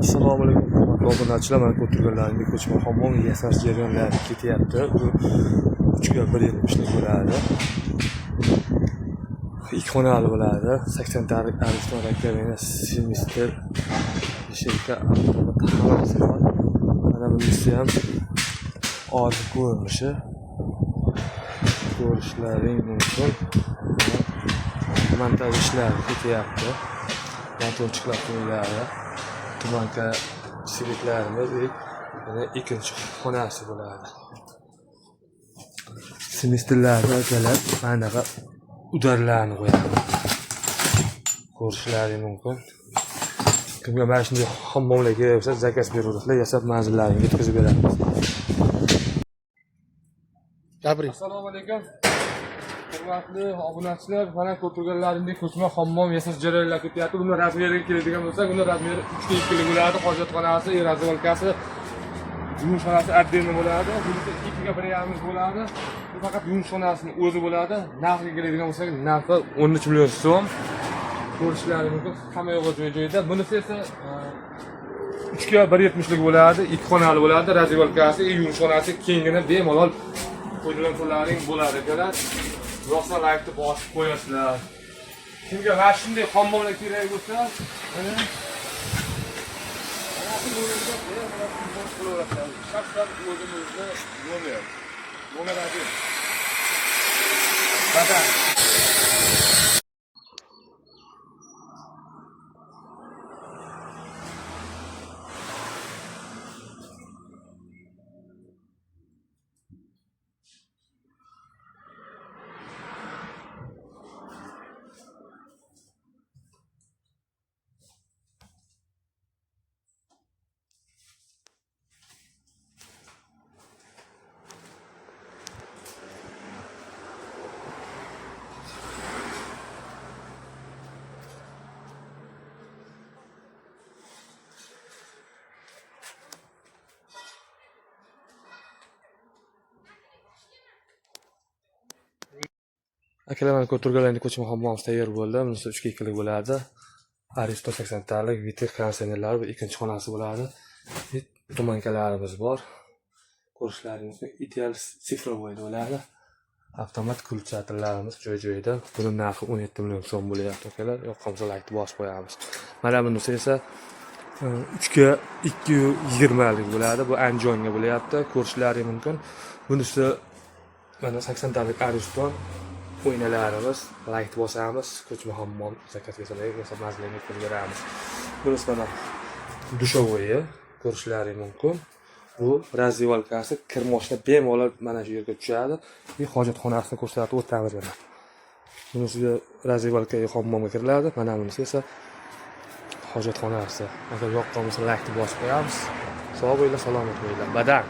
Assalomu alaykum hurmatli obunachilar. Mana ko'rganlaringizdek ko'chma hammom yasash jarayonlari ketyapti. Bu 3x1.70lik bo'ladi. 2 xonali bo'ladi. 80 talik ariston rakovina semestr shirka hammasi bor. Mana bunisi ham ozi ko'rinishi. Ko'rishlaring mumkin. Montaj ishlari ketyapti. Montajchilar qo'yiladi. Tumanka siriklarimiz yana ikkinchi xonasi bo'ladi. Semestrlarga kelib mana bu udarlarni qo'yamiz. Ko'rishlaring mumkin. Kimga mana shunday hammomlar kerak bo'lsa, zakaz beruvchilar yasab manzillaringizga yetkazib beramiz. Assalomu alaykum. Hurmatli obunachilar, mana ko'rganlaringizdek ko'chma hammom yasash jarayonlari ketyapti. Buni razmeriga keladigan bo'lsak, uni razmeri 3x2 bo'ladi. Hojatxonasi, razvalkasi, yumushxonasi отдельно bo'ladi. Bunisi 2x1.5 bo'ladi. Bu faqat yumushxonasining o'zi bo'ladi. Narxiga keladigan bo'lsak, narxi 13 million so'm. Ko'rishlaringiz mumkin, hamma yo'g'i joy-joyida. Bunisi esa 3x1.70lik bo'ladi, 2 xonali bo'ladi. Razvalkasi, yumushxonasi kengini bemalol foydalanuvchilaring bo'ladi akalar. Yo'qsa laykni bosib qo'yasizlar. Kimga mana shunday hammomlar kerak bo'lsa, mana bu o'rinda qilaverasiz. Shaxsan o'zimizda bo'ladi. Badan. Akalar mana ko'rganlaringizdek ko'chma hammomimiz tayyor bo'ldi. Bunisi 3x2lik bo'ladi. Aristo 80 talik vitir konditsionerlari va ikkinchi xonasi bo'ladi. Tumankalarimiz bor. Ko'rishlaringiz mumkin. Ideal sifrovoy bo'ladi. Avtomat kulchatirlarimiz joy-joyida. Buning narxi 17 million so'm bo'lyapti akalar. Yoqqansa laykni bosib qo'yamiz. Mana bunisi esa 3x220lik bo'ladi. Bu Anjonga bo'lyapti. Ko'rishlaringiz mumkin. Bunisi mana 80 talik Ariston o'ynalarimiz, layt bosamiz, ko'chma hammom zakaz bersangiz, yasab manzillarga yetkazib beramiz. Bunisi mana dushovoyi, ko'rishlaringiz mumkin. Bu razvalkasi, kirmoshna bemalol mana shu yerga tushadi. Bu hojatxonasini ko'rsatib o'tamiz mana. Bunisiga razvalkaga hammomga kiriladi, mana bunisi esa hojatxonasi. Agar yoqqan bo'lsa laytni bosib qo'yamiz. Sog' bo'linglar, salomat bo'linglar. Badan.